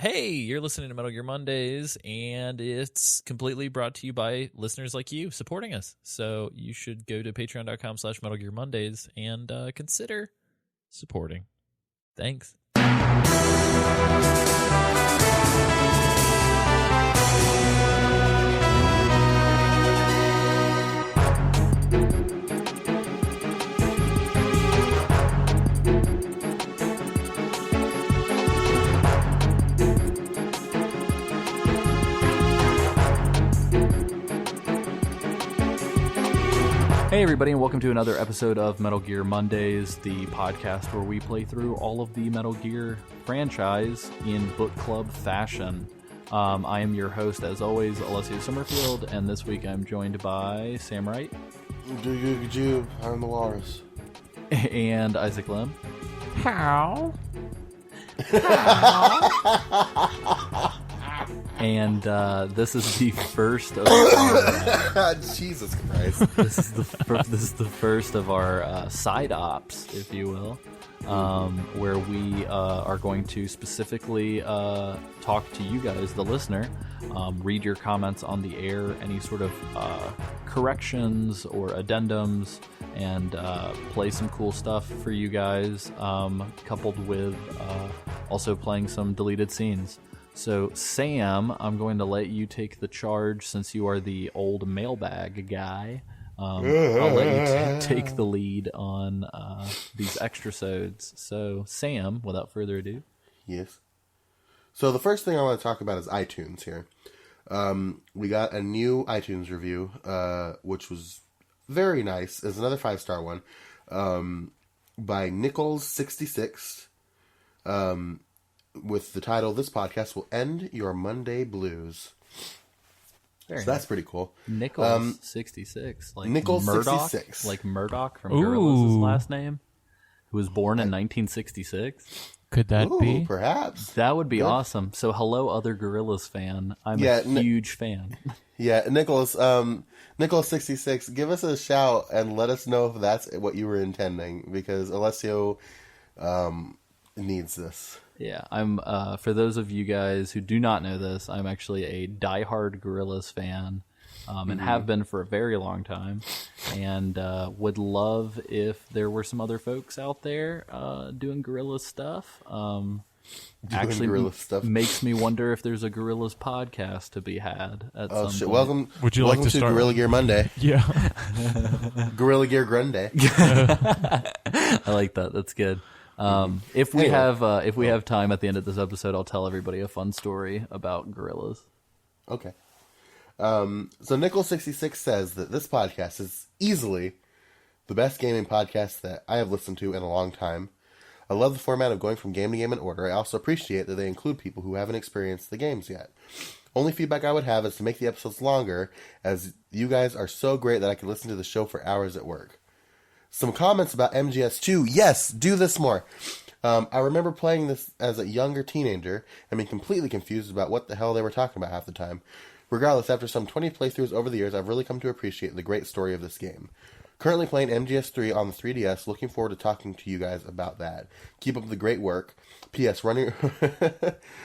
hey, you're listening to Metal Gear Mondays, and it's completely brought to you by listeners like you supporting us. So you should go to patreon.com/Metal Gear Mondays and consider supporting. Thanks. Hey everybody, and welcome to another episode of Metal Gear Mondays, the podcast where we play through all of the Metal Gear franchise in book club fashion. I am your host, as always, Alessio Summerfield, and this week I'm joined by Sam Wright. I'm the walrus. And Isaac Lim. How? And this is the first of our, Jesus Christ. this is the first of our side ops, if you will, where we are going to specifically talk to you guys, the listener, read your comments on the air, any sort of corrections or addendums, and play some cool stuff for you guys, coupled with also playing some deleted scenes. So, Sam, I'm going to let you take the charge since you are the old mailbag guy. I'll let you take the lead on these extrasodes. So, Sam, without further ado. Yes. So the first thing I want to talk about is iTunes here. We got a new iTunes review, which was very nice. It's another 5-star one, by Nichols66. With the title, "This podcast will end your Monday blues." Very so that's pretty cool. Nichols 66, like Nichols Murdoch, 66, like Murdoch from Gorillaz' last name, who was born in 1966. Could that be? Perhaps that would be awesome. So, hello, other Gorillaz fan. I'm a huge fan. Yeah, Nichols 66. Give us a shout and let us know if that's what you were intending, because Alessio needs this. Yeah, I'm. For those of you guys who do not know this, I'm actually a diehard Gorillaz fan, and have been for a very long time, and would love if there were some other folks out there doing Gorillaz stuff. Actually, Gorillaz stuff makes me wonder if there's a Gorillaz podcast to be had at some point. Welcome! Would you welcome like to start Gorilla Gear Monday? Yeah. Gorilla Gear Grande. I like that. That's good. If we have time at the end of this episode, I'll tell everybody a fun story about Gorillaz. Okay. So Nichols66 says that this podcast is easily the best gaming podcast that I have listened to in a long time. I love the format of going from game to game in order. I also appreciate that they include people who haven't experienced the games yet. Only feedback I would have is to make the episodes longer, as you guys are so great that I can listen to the show for hours at work. Some comments about MGS2. Yes, do this more. I remember playing this as a younger teenager and being completely confused about what the hell they were talking about half the time. Regardless, after some 20 playthroughs over the years, I've really come to appreciate the great story of this game. Currently playing MGS3 on the 3DS, looking forward to talking to you guys about that. Keep up the great work. P.S. Running...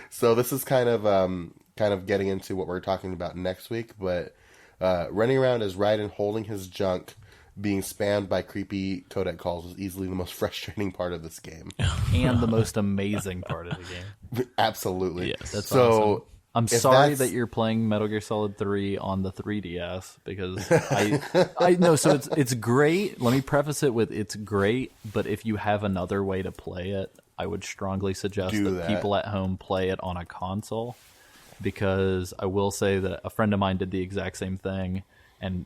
So this is kind of getting into what we're talking about next week, but running around as Raiden holding his junk, being spammed by creepy codec calls was easily the most frustrating part of this game. And the most amazing part of the game. Absolutely. Yes, that's so awesome. I'm sorry that you're playing Metal Gear Solid 3 on the 3DS, because I know, so it's great. Let me preface it with it's great, but if you have another way to play it, I would strongly suggest that people at home play it on a console, because I will say that a friend of mine did the exact same thing, and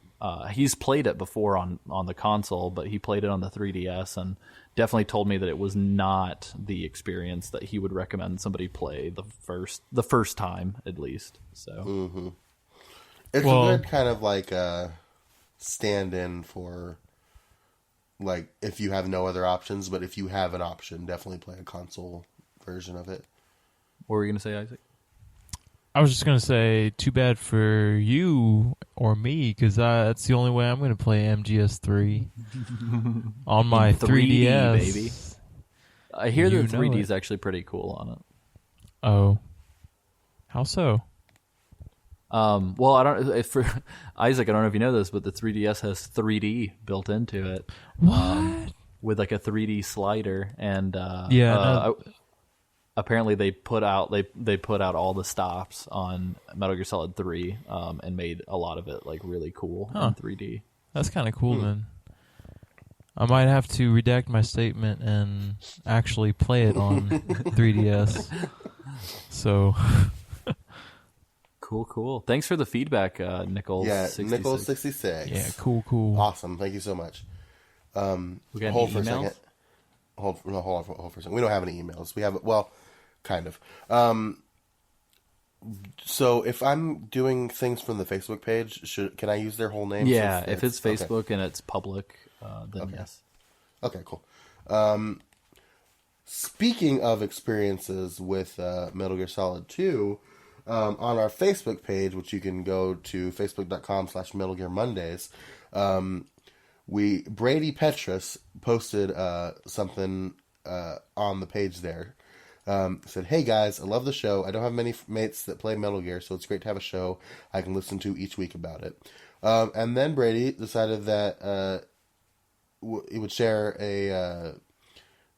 he's played it before on the console, but he played it on the 3DS and definitely told me that it was not the experience that he would recommend somebody play the first time, at least. So it's a good kind of like a stand-in for, like, if you have no other options, but if you have an option, definitely play a console version of it. What were you going to say, Isaac? I was just going to say, too bad for you or me, because that's the only way I'm going to play MGS3 on my 3DS. Baby. I hear the 3D is actually pretty cool on it. Oh. so? Well, I don't. If for Isaac, I don't know if you know this, but the 3DS has 3D built into it. What? With like a 3D slider, and apparently they put out all the stops on Metal Gear Solid 3, and made a lot of it like really cool in 3D. That's kind of cool, then. I might have to redact my statement and actually play it on 3DS. So, cool. Thanks for the feedback, Nichols. Yeah, 66. Nichols 66. yeah, cool. Awesome. Thank you so much. We got Hold any for a emails? second. Hold for a second. We don't have any emails. We have, well, kind of. So if I'm doing things from the Facebook page, can I use their whole name? Yeah, since if it's Facebook okay. and it's public, then yes. Okay, cool. Speaking of experiences with Metal Gear Solid 2, on our Facebook page, which you can go to facebook.com/Metal Gear Mondays, Brady Petrus posted something on the page there. Said, "Hey guys, I love the show. I don't have many mates that play Metal Gear, so it's great to have a show I can listen to each week about it." And then Brady decided that he would share a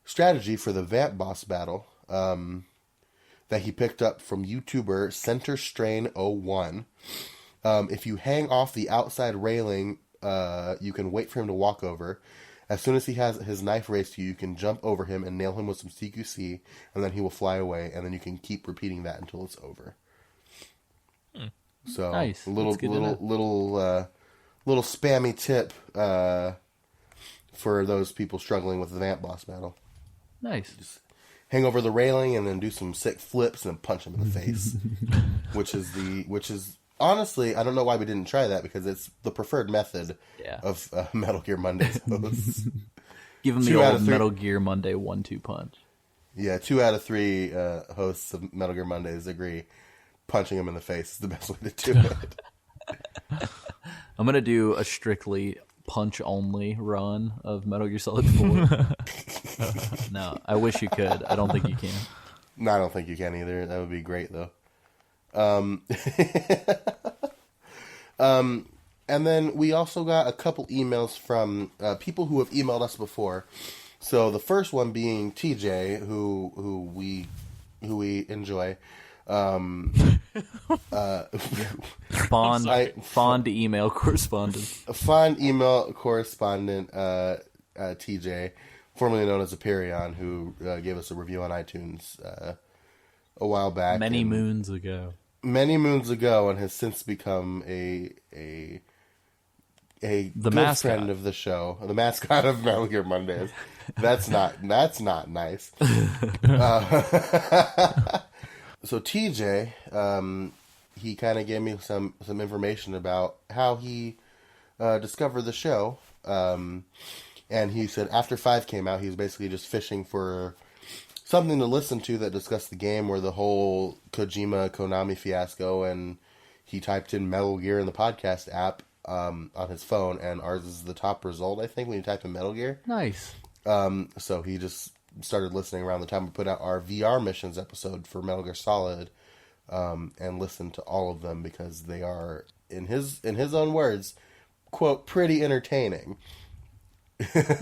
strategy for the Vamp boss battle that he picked up from YouTuber Center Strain 01. If you hang off the outside railing, you can wait for him to walk over. As soon as he has his knife raised to you, you can jump over him and nail him with some CQC, and then he will fly away, and then you can keep repeating that until it's over. So, nice. little spammy tip for those people struggling with the Vamp boss battle. Nice. Just hang over the railing and then do some sick flips and punch him in the face, which is honestly, I don't know why we didn't try that, because it's the preferred method of Metal Gear Monday's hosts. Give him the old Metal Gear Monday 1-2 punch. Yeah, 2 out of 3 hosts of Metal Gear Mondays agree punching him in the face is the best way to do it. I'm going to do a strictly punch-only run of Metal Gear Solid 4. No, I wish you could. I don't think you can. No, I don't think you can either. That would be great, though. And then we also got a couple emails from people who have emailed us before. So the first one being TJ, who we enjoy. Fond email correspondent. A fond email correspondent, TJ, formerly known as Aperion, who gave us a review on iTunes a while back. Many moons ago, and has since become a good friend of the show, the mascot of Metal Gear Mondays. That's not nice. So TJ, he kind of gave me some information about how he discovered the show, and he said after 5 came out, he was basically just fishing for something to listen to that discussed the game, or the whole Kojima Konami fiasco, and he typed in Metal Gear in the podcast app on his phone, and ours is the top result, I think, when you type in Metal Gear. Nice. So he just started listening around the time we put out our VR missions episode for Metal Gear Solid, and listened to all of them because they are, in his own words, quote, pretty entertaining.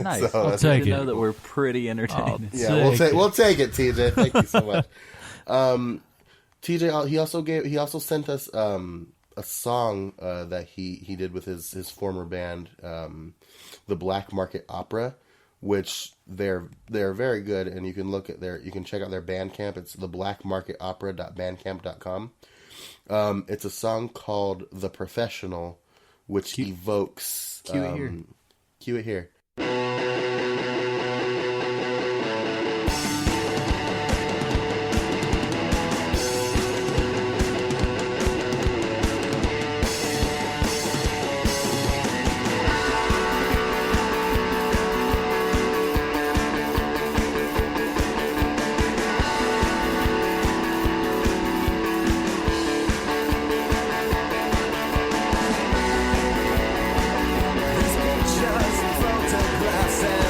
Nice. So I'll take it. Know that we're pretty entertaining. Yeah, we'll take it, TJ. Thank you so much. TJ, he also sent us a song that he did with his former band, the Black Market Opera, which they're very good, and you can check out their Bandcamp. It's theblackmarketopera.bandcamp.com. It's a song called The Professional, which evokes Cue it here. Photographs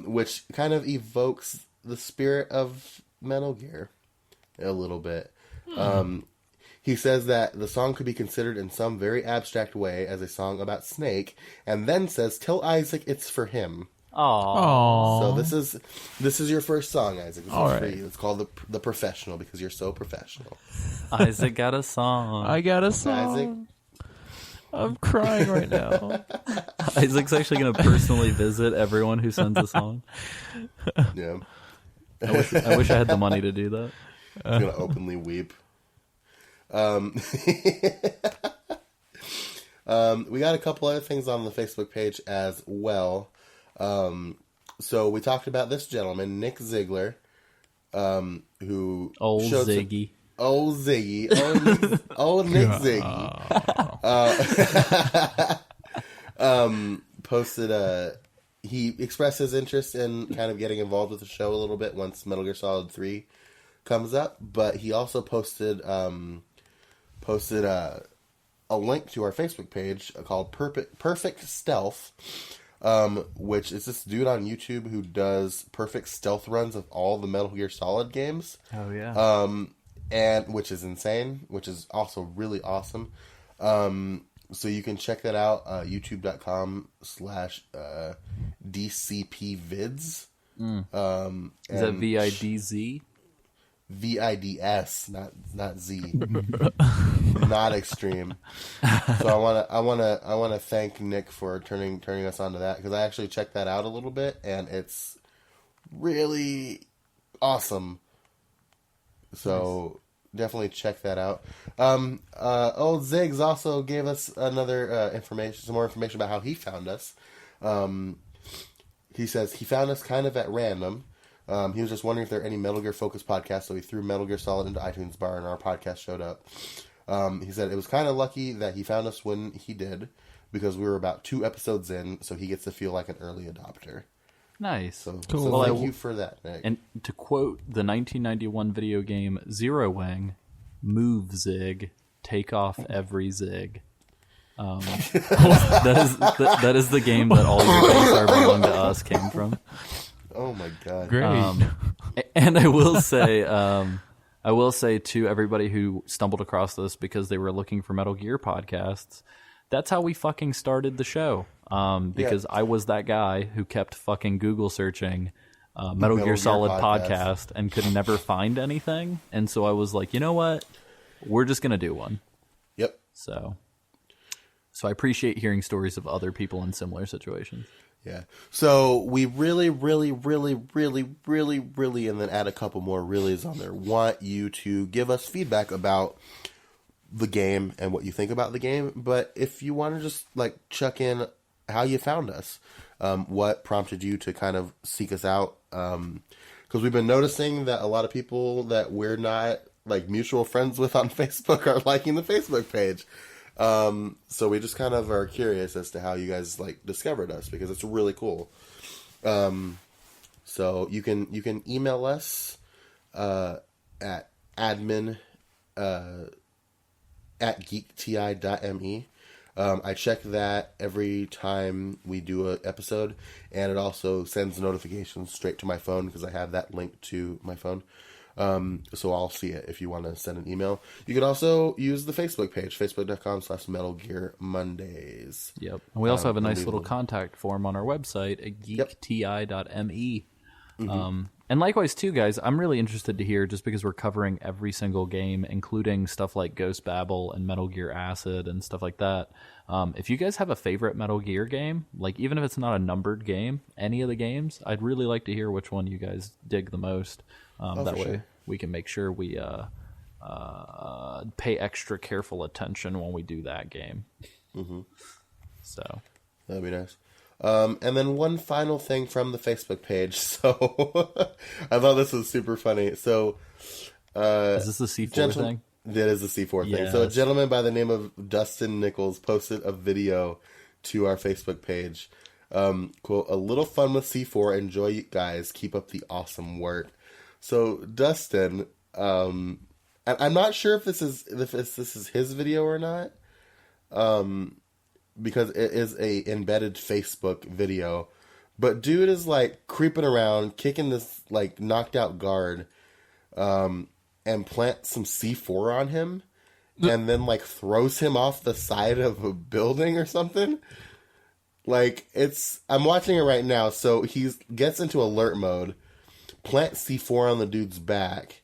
Which kind of evokes the spirit of Metal Gear a little bit. He says that the song could be considered in some very abstract way as a song about Snake, and then says, "Tell Isaac it's for him." Aww. So this is your first song, Isaac. This All is right. for you. It's called the Professional because you're so professional. Isaac got a song. I got a song. Isaac. I'm crying right now. Isaac's actually going to personally visit everyone who sends a song. Yeah, I wish I had the money to do that. he's gonna openly weep. We got a couple other things on the Facebook page as well. So we talked about this gentleman, Nick Ziegler, who Old showed some- Ziggy. Old Ziggy. Old Nick Ziggy. Posted he expressed his interest in kind of getting involved with the show a little bit once Metal Gear Solid 3 comes up, but he also posted a link to our Facebook page called Perfect Stealth, which is this dude on YouTube who does perfect stealth runs of all the Metal Gear Solid games. Oh, yeah. And which is insane, which is also really awesome. So you can check that out, youtube.com/DCPvids. Is that VIDZ? VIDS, not Z. Not extreme. So I wanna thank Nick for turning us onto that, because I actually checked that out a little bit and it's really awesome. So definitely check that out. Old Ziggs also gave us another some more information about how he found us. He says he found us kind of at random. He was just wondering if there are any Metal Gear focused podcasts, so he threw Metal Gear Solid into iTunes Bar and our podcast showed up. He said it was kind of lucky that he found us when he did, because we were about 2 episodes in, so he gets to feel like an early adopter. Nice. So Cool. thank you for that, Nick. And to quote the 1991 video game Zero Wing, "Move Zig, take off every zig." That is the game that all your games are belong to us came from. Oh my god. Great. And I will say to everybody who stumbled across this because they were looking for Metal Gear podcasts, that's how we fucking started the show. Because I was that guy who kept fucking Google searching Metal Gear Gear Solid podcast. podcast and could never find anything. And so I was like, you know what? We're just going to do one. Yep. So I appreciate hearing stories of other people in similar situations. Yeah. So we really, really, really, really, really, really, and then add a couple more reallys on there. Want you to give us feedback about the game and what you think about the game. But if you want to just like chuck in how you found us, what prompted you to kind of seek us out, because we've been noticing that a lot of people that we're not like mutual friends with on Facebook are liking the Facebook page. So we just kind of are curious as to how you guys like discovered us, because it's really cool. So you can email us at admin at geekti.me. I check that every time we do an episode, and it also sends notifications straight to my phone because I have that linked to my phone. So I'll see it if you want to send an email. You can also use the Facebook page, facebook.com/Metal Gear Mondays. Yep. And we also have a nice little unbelievable. contact form on our website at geekti.me. Mm-hmm. And likewise, too, guys, I'm really interested to hear, just because we're covering every single game, including stuff like Ghost Babel and Metal Gear Acid and stuff like that. If you guys have a favorite Metal Gear game, like even if it's not a numbered game, any of the games, I'd really like to hear which one you guys dig the most. That way sure. we can make sure we pay extra careful attention when we do that game. Mm-hmm. So That'd be nice. And then one final thing from the Facebook page. So I thought this was super funny. So is this the C4 thing? That is the C4 thing. So a Yes. gentleman by the name of Dustin Nichols posted a video to our Facebook page. Quote, "A little fun with C4. Enjoy, you guys. Keep up the awesome work." So Dustin, and I'm not sure if this is his video or not, because it is a embedded Facebook video. But dude is like creeping around, kicking this like knocked out guard, and plants some C4 on him, and then like throws him off the side of a building or something. Like I'm watching it right now. So he gets into alert mode, plants C4 on the dude's back,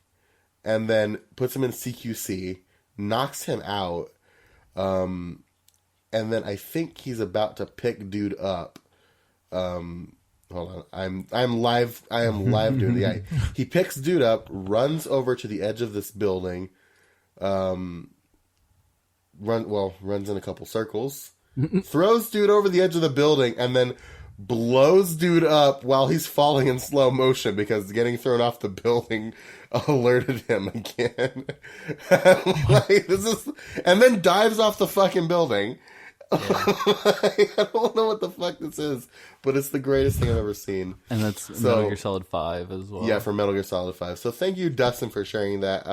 and then puts him in CQC, knocks him out, and then I think he's about to pick dude up. Hold on, I'm live. I am live doing the guy. He picks dude up, runs over to the edge of this building, runs in a couple circles, throws dude over the edge of the building, and then blows dude up while he's falling in slow motion because getting thrown off the building alerted him again. And then dives off the fucking building. Yeah. I don't know what the fuck this is, but it's the greatest thing I've ever seen. And that's Metal Gear Solid 5 as well. Yeah, for Metal Gear Solid 5. So thank you, Dustin, for sharing that.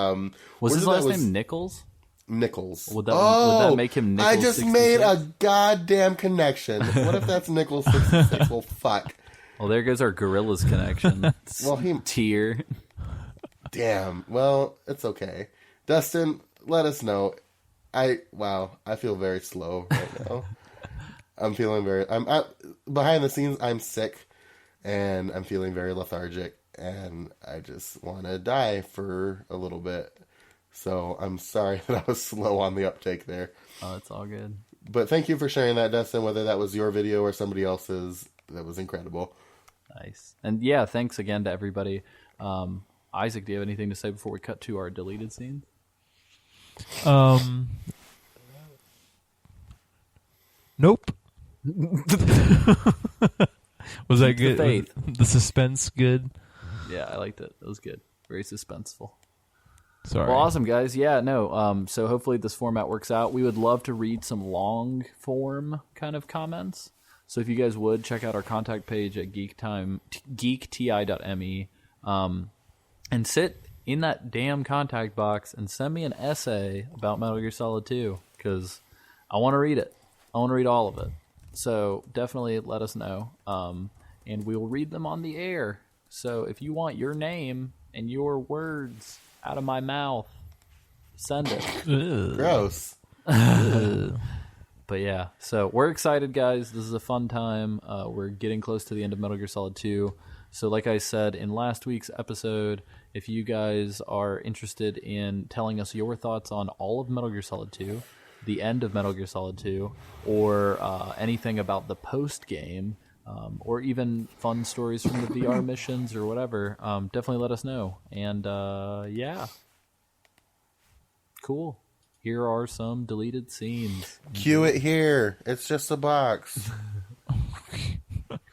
Was his last name Nichols? Nichols. Would that make him Nichols I just 66? made a goddamn connection. What if that's Nichols 66? Well, fuck. Well, there goes our Gorillas connection. Well, tier. Damn. Well, it's okay. Dustin, let us know. I feel very slow right now. I'm behind the scenes, I'm sick, and I'm feeling very lethargic, and I just want to die for a little bit. So I'm sorry that I was slow on the uptake there. Oh, it's all good. But thank you for sharing that, Dustin, whether that was your video or somebody else's. That was incredible. Nice. And yeah, thanks again to everybody. Isaac, do you have anything to say before we cut to our deleted scenes? Nope. Was that good? faith. The suspense good? Yeah, I liked it. It was good. Very suspenseful. Sorry. Well, awesome, guys. Yeah, no. So hopefully this format works out. We would love to read some long form kind of comments. So if you guys would check out our contact page at geekti.me, and sit in that damn contact box and send me an essay about Metal Gear Solid 2, because I want to read it. I want to read all of it. So definitely let us know, and we'll read them on the air. So if you want your name and your words out of my mouth, send it. Ugh. Gross. But yeah, so we're excited, guys. This is a fun time. We're getting close to the end of Metal Gear Solid 2. So like I said in last week's episode, if you guys are interested in telling us your thoughts on all of Metal Gear Solid 2, the end of Metal Gear Solid 2, or anything about the post-game, or even fun stories from the VR missions or whatever, definitely let us know. And yeah. Cool. Here are some deleted scenes. Cue it here. It's just a box.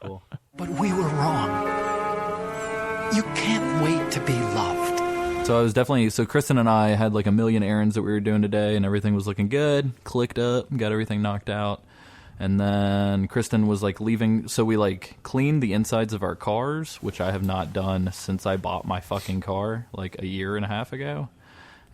Cool. But we were wrong. You can't wait to be loved. So I was definitely, Kristen and I had like a million errands that we were doing today, and everything was looking good. Clicked up, got everything knocked out. And then Kristen was like leaving, so we like cleaned the insides of our cars, which I have not done since I bought my fucking car like a year and a half ago.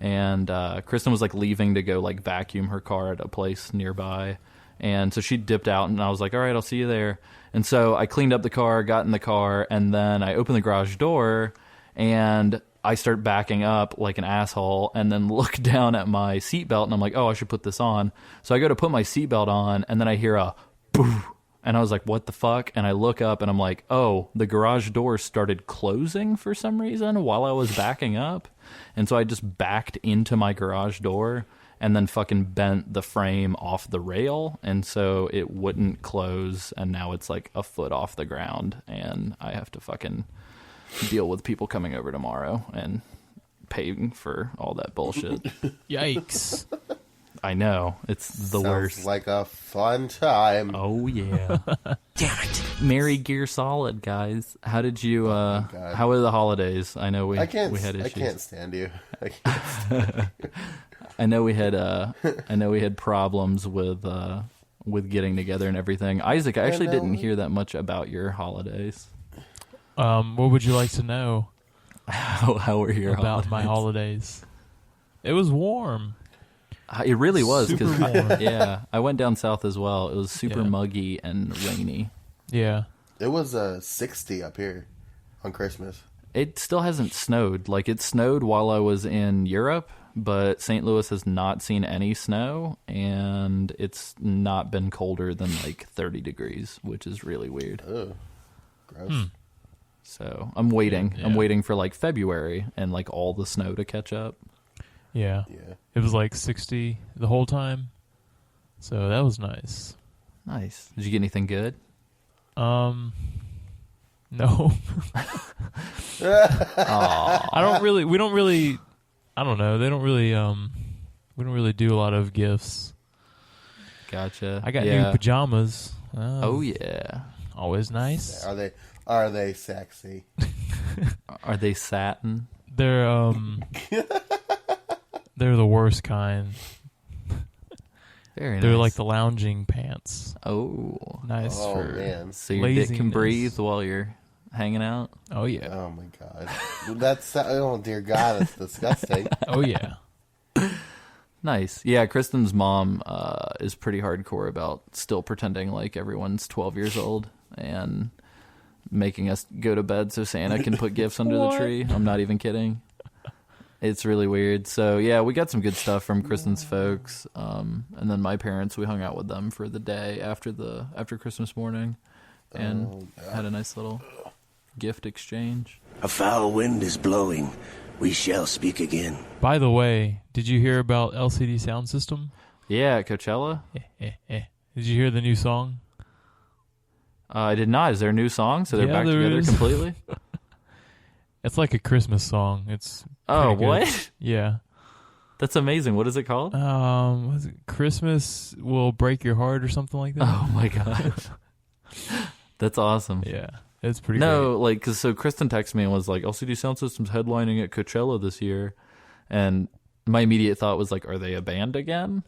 And Kristen was like leaving to go like vacuum her car at a place nearby, and so she dipped out, and I was like, all right, I'll see you there. And so I cleaned up the car, got in the car, and then I opened the garage door, and I start backing up like an asshole, and then look down at my seatbelt, and I'm like, oh, I should put this on. So I go to put my seatbelt on, and then I hear a boo, and I was like, what the fuck? And I look up, and I'm like, oh, the garage door started closing for some reason while I was backing up. And so I just backed into my garage door and then fucking bent the frame off the rail, and so it wouldn't close, and now it's like a foot off the ground, and I have to fucking deal with people coming over tomorrow and paying for all that bullshit. Yikes. I know. It's the Sounds worst. like a fun time. Oh, yeah. Damn it. Merry Gear Solid, guys. How did you, God. how were the holidays? I know we had issues. I can't stand you. I can't stand you. I know we had problems with getting together and everything. Isaac, I actually didn't hear that much about your holidays. What would you like to know How were your about holidays? my holidays? It was warm. It really was. Super 'Cause warm. yeah, I went down south as well. It was super Yeah. muggy and rainy. Yeah. It was 60 up here on Christmas. It still hasn't snowed. Like, it snowed while I was in Europe, but St. Louis has not seen any snow, and it's not been colder than like 30 degrees, which is really weird. Ugh. Gross. So I'm waiting. Yeah. I'm waiting for like February and like all the snow to catch up. Yeah. Yeah. It was like 60 the whole time. So that was nice. Nice. Did you get anything good? No. Aw. I don't really I don't know. They don't really we don't really do a lot of gifts. Gotcha. I got Yeah. new pajamas. Oh yeah. Always nice. Are they sexy? Are they satin? They're they're the worst kind. Very They're nice. like the lounging pants. Oh. Nice Oh for man. So your dick can laziness. breathe while you're hanging out? Oh yeah. Oh my god. That's oh dear God. That's disgusting. Oh yeah. Nice. Yeah, Kristen's mom is pretty hardcore about still pretending like everyone's 12 years old and making us go to bed so Santa can put gifts under the tree. I'm not even kidding. It's really weird. So, yeah, we got some good stuff from Kristen's folks. And then my parents, we hung out with them for the day after Christmas morning and had a nice little gift exchange. A foul wind is blowing. We shall speak again. By the way, did you hear about LCD Sound System? Yeah, at Coachella? Did you hear the new song? I did not. Is there a new song? So they're Yeah, back there together is. completely? It's like a Christmas song. It's Oh, pretty good. what? Yeah. That's amazing. What is it called? Was it Christmas Will Break Your Heart or something like that? Oh, my God. That's awesome. Yeah. It's pretty No, like, cause so Kristen texted me and was like, LCD Sound System's headlining at Coachella this year. And my immediate thought was like, are they a band again?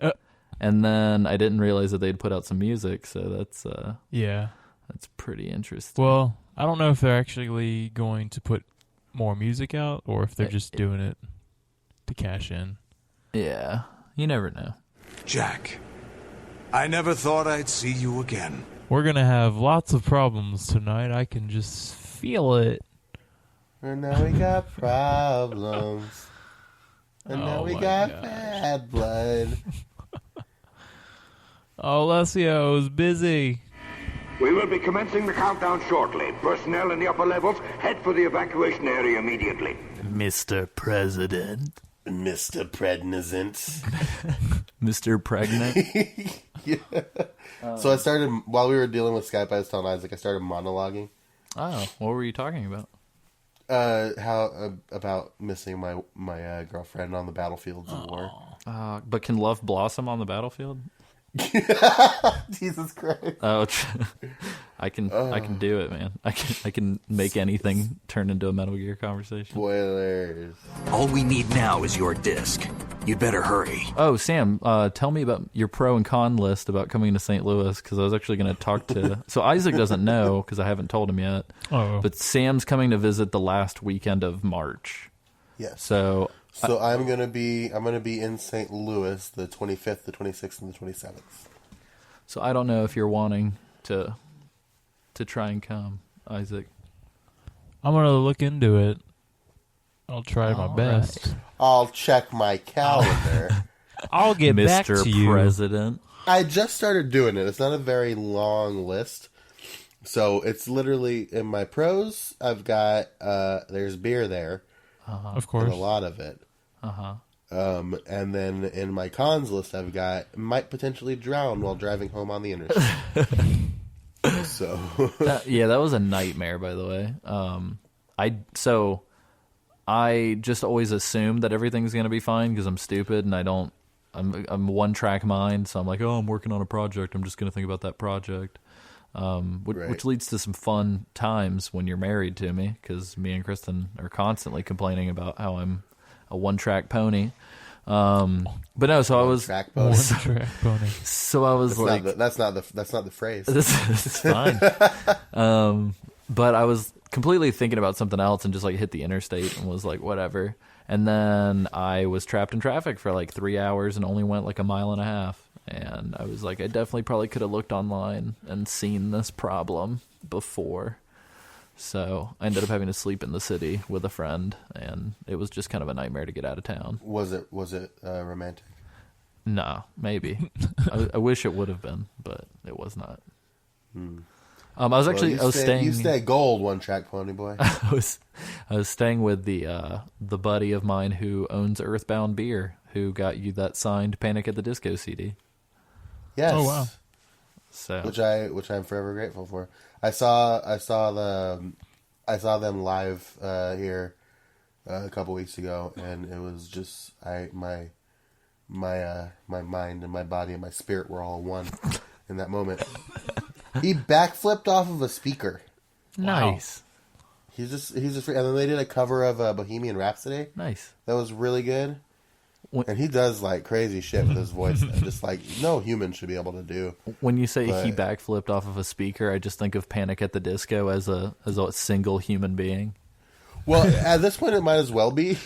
And then I didn't realize that they'd put out some music. So that's Yeah. that's pretty interesting. Well, I don't know if they're actually going to put more music out or if they're just doing it to cash in. Yeah, you never know. Jack, I never thought I'd see you again. We're going to have lots of problems tonight. I can just feel it. And now we got problems. And now Oh we my got gosh. bad blood. Oh, Alessio's busy. We will be commencing the countdown shortly. Personnel in the upper levels, head for the evacuation area immediately. Mr. President. Mr. Pregnant. Mr. Pregnant. Yeah. So I started, while we were dealing with Skype, I was telling Isaac, I started monologuing. Oh, what were you talking about? About missing my girlfriend on the battlefields of war. But can love blossom on the battlefield? Jesus Christ! Oh, I can do it, man. I can make anything turn into a Metal Gear conversation. Spoilers. All we need now is your disc. You'd better hurry. Oh, Sam, tell me about your pro and con list about coming to St. Louis, because I was actually going to talk to... So Isaac doesn't know, because I haven't told him yet. Oh. But Sam's coming to visit the last weekend of March. Yes. So I'm gonna be in St. Louis the 25th, the 26th, and the 27th. So I don't know if you're wanting to try and come, Isaac. I'm going to look into it. I'll try my best. Right. I'll check my calendar. I'll get back to you. Mr. President. I just started doing it. It's not a very long list. So it's literally in my pros, I've got there's beer there. Of course. And a lot of it. And then in my cons list, I've got might potentially drown while driving home on the interstate. So Yeah, that was a nightmare, by the way. I just always assume that everything's going to be fine because I'm stupid and I'm one-track mind, so I'm like, oh, I'm working on a project. I'm just going to think about that project, which leads to some fun times when you're married to me, because me and Kristen are constantly complaining about how I'm a one-track pony. But no, so I was track pony. One-track pony. So I was that's not the phrase. It's fine. But I was completely thinking about something else and just like hit the interstate and was like, whatever. And then I was trapped in traffic for like 3 hours and only went like a mile and a half. And I was like, I definitely probably could have looked online and seen this problem before. So I ended up having to sleep in the city with a friend, and it was just kind of a nightmare to get out of town. Was it romantic? No, maybe. I wish it would have been, but it was not. I was staying. You stay gold, one track pony boy. I was staying with the buddy of mine who owns Earthbound Beer, who got you that signed Panic at the Disco CD. Yes. Oh wow. So which I'm forever grateful for. I saw them live here a couple weeks ago, and it was just my mind and my body and my spirit were all one in that moment. He backflipped off of a speaker. Nice. He's just and then they did a cover of Bohemian Rhapsody. Nice. That was really good. And he does like crazy shit with his voice that just like no human should be able to do. When you say he backflipped off of a speaker, I just think of Panic at the Disco as a single human being. Well, at this point, it might as well be.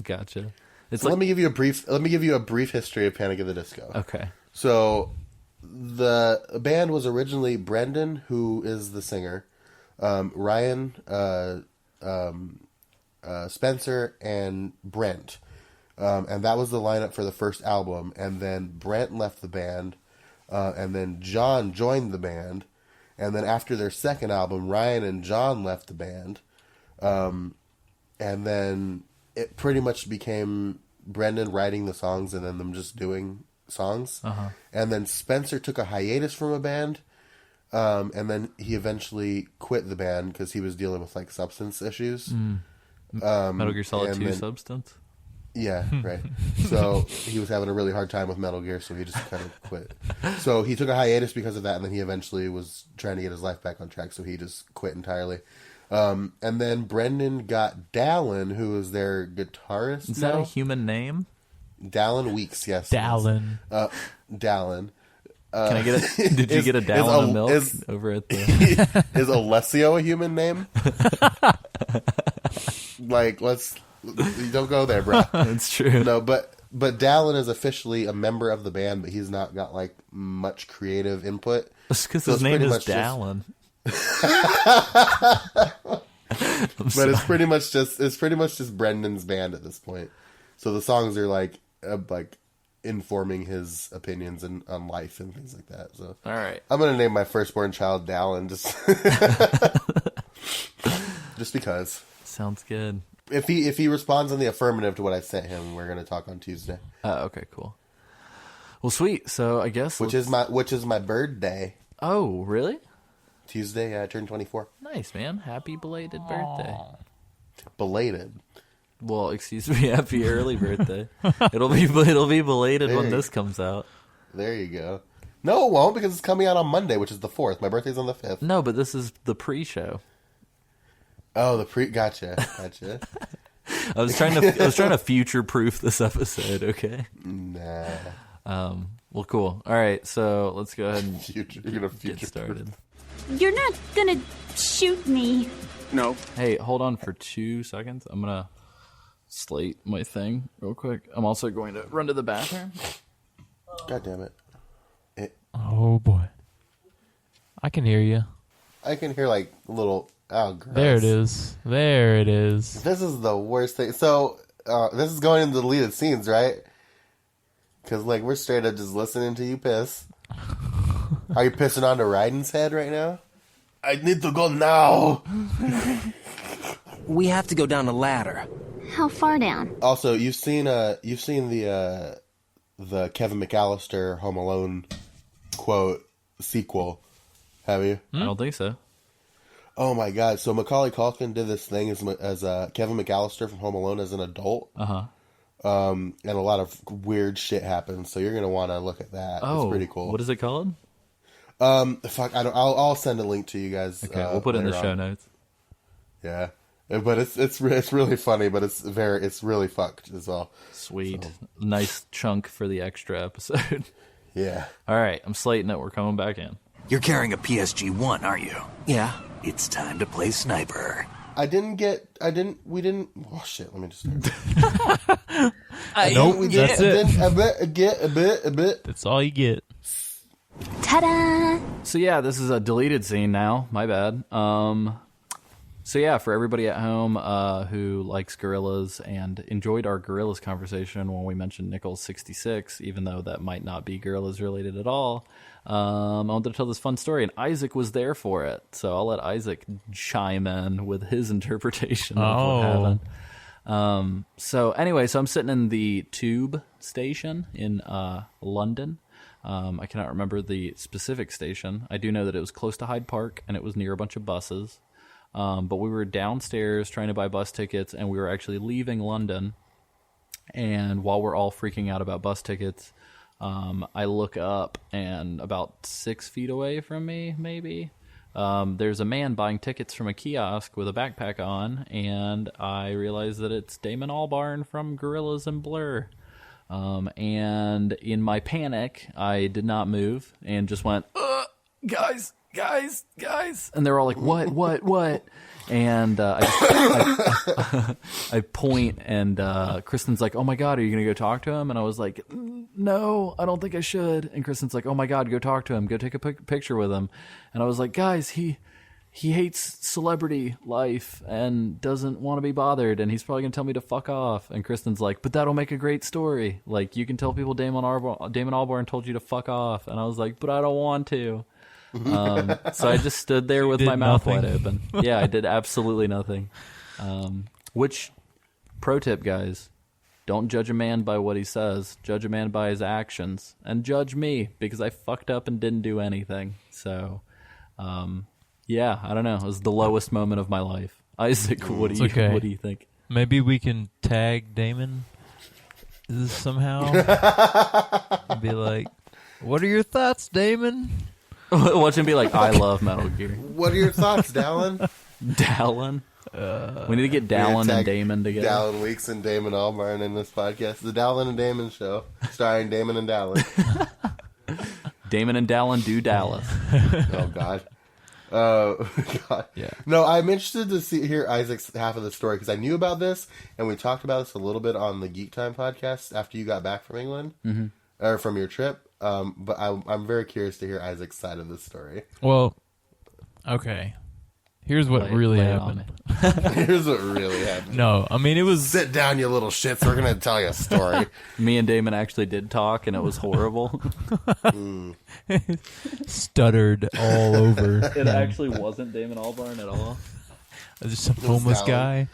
Gotcha. Let me give you a brief history of Panic at the Disco. Okay. So the band was originally Brendan, who is the singer, Ryan, Spencer, and Brent. And that was the lineup for the first album. And then Brent left the band, and then John joined the band. And then after their second album, Ryan and John left the band. And then it pretty much became Brendan writing the songs and then them just doing songs. And then Spencer took a hiatus from a band. And then he eventually quit the band because he was dealing with like substance issues. Metal Gear Solid 2 Substance? Yeah, right. So he was having a really hard time with Metal Gear, so he just kind of quit. So he took a hiatus because of that, and then he eventually was trying to get his life back on track, so he just quit entirely. And then Brendan got Dallin, who is their guitarist. Is that a human name? Dallin Weeks, yes. Dallin. Dallin. Can I get a? Did you get a Dallin of milk over at the? Is Alessio a human name? Like, you don't go there, bro. That's true. No, but Dallin is officially a member of the band, but he's not got like much creative input. It's because his name is Dallin. But it's pretty much just Brendan's band at this point. So the songs are like informing his opinions on life and things like that. So, All right. I'm gonna name my firstborn child Dallin just because. Sounds good. If he responds in the affirmative to what I sent him, we're gonna talk on Tuesday. Okay, cool. Well, sweet. So I guess Which is my birthday. Oh, really? Tuesday, yeah, I turned 24. Nice, man. Happy belated birthday. Belated. Well, excuse me. Happy early birthday. It'll be belated when this comes out. There you go. No, it won't, because it's coming out on Monday, which is the 4th. My birthday's on the 5th. No, but this is the pre-show. Oh, gotcha. I was trying to future-proof this episode. Okay. Nah. Well, cool. All right, so let's go ahead and You're gonna get started. You're not gonna shoot me. No. Hey, hold on for 2 seconds. I'm gonna slate my thing real quick. I'm also going to run to the bathroom. God damn it. Oh boy, I can hear you. I can hear like little. Oh, gross. There it is. There it is. This is the worst thing. So, this is going into deleted scenes, right? Because, like, we're straight up just listening to you piss. Are you pissing onto Raiden's head right now? I need to go now. We have to go down a ladder. How far down? Also, you've seen the Kevin McAllister Home Alone quote sequel, have you? I don't think so. Oh my god! So Macaulay Culkin did this thing as Kevin McAllister from Home Alone as an adult. And a lot of weird shit happens. So you're gonna want to look at that. Oh, it's pretty cool. What is it called? Fuck, I don't. I'll send a link to you guys. Okay, we'll put it in the later show on. notes. Yeah, but it's really funny, but it's really fucked as well. Sweet, So. Nice chunk for the extra episode. Yeah. All right, I'm slating it. We're coming back in. You're carrying a PSG-1, are you? Yeah. It's time to play sniper. We didn't. Oh shit! Let me just start. Nope, that's it. A bit. That's all you get. Ta-da! So yeah, this is a deleted scene now. My bad. So yeah, for everybody at home who likes gorillas and enjoyed our gorillas conversation when we mentioned Nichols 66, even though that might not be gorillas related at all, I wanted to tell this fun story, and Isaac was there for it. So I'll let Isaac chime in with his interpretation of what happened. So anyway, so I'm sitting in the tube station in London. I cannot remember the specific station. I do know that it was close to Hyde Park, and it was near a bunch of buses. But we were downstairs trying to buy bus tickets, and we were actually leaving London. And while we're all freaking out about bus tickets, I look up, and about 6 feet away from me, maybe, there's a man buying tickets from a kiosk with a backpack on, and I realize that it's Damon Albarn from Gorillaz and Blur. And in my panic, I did not move and just went, guys. And they're all like, what? And I point, and Kristen's like, oh my God, are you going to go talk to him? And I was like, no, I don't think I should. And Kristen's like, oh my God, go talk to him. Go take a picture with him. And I was like, guys, he hates celebrity life and doesn't want to be bothered, and he's probably going to tell me to fuck off. And Kristen's like, but that'll make a great story. Like, you can tell people Damon Albarn told you to fuck off. And I was like, but I don't want to. So I just stood there with my mouth wide open. Yeah, I did absolutely nothing. Which, pro tip, guys, don't judge a man by what he says. Judge a man by his actions. And judge me, because I fucked up and didn't do anything. So, yeah, I don't know. It was the lowest moment of my life. Isaac, what do you think? Maybe we can tag Damon somehow. Be like, what are your thoughts, Damon? Watch him be like, I love Metal Gear. What are your thoughts, Dallin? Dallin? We need to get Dallin and Damon together. Dallin Weeks and Damon Albarn in this podcast. The Dallin and Damon Show, starring Damon and Dallin. Damon and Dallin do Dallas. Oh, God. God. Yeah. No, I'm interested to hear Isaac's half of the story, because I knew about this, and we talked about this a little bit on the Geek Time podcast after you got back from England, or from your trip. But I'm very curious to hear Isaac's side of this story. Well, okay. Here's what really happened. Here's what really happened. No, I mean, it was... Sit down, you little shits. We're going to tell you a story. Me and Damon actually did talk, and it was horrible. Stuttered all over. It actually wasn't Damon Albarn at all. Just some homeless guy.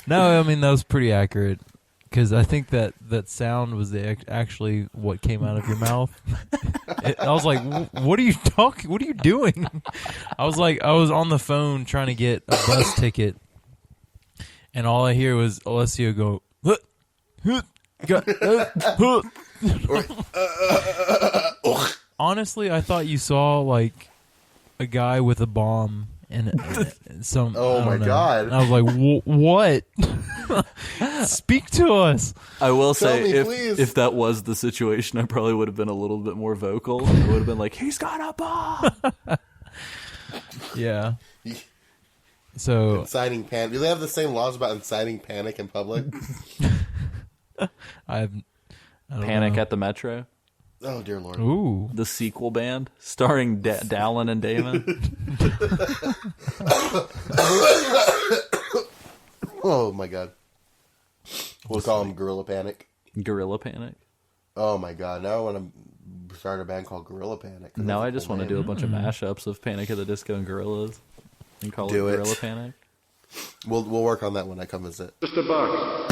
No, I mean, that was pretty accurate. Because I think that sound was actually what came out of your mouth. I was like, "What are you talking? What are you doing?" I was on the phone trying to get a bus ticket, and all I hear was Alessio go, Honestly, I thought you saw like a guy with a bomb and some. Oh my God! And I was like, "What? Speak to us." I will say, me, please. if that was the situation, I probably would have been a little bit more vocal. I would have been like, "He's got a bomb." Yeah. So inciting panic. Do they have the same laws about inciting panic in public? I don't Panic know. at the Metro. Oh dear Lord! Ooh. The sequel band starring Dallin and Damon. Oh my God! We'll call them Gorilla Panic. Gorilla Panic. Oh my God! Now I want to start a band called Gorilla Panic. Now I just want to do a bunch of mashups of Panic at the Disco and Gorillas and call it Gorilla Panic. We'll work on that when I come visit. Just a buck.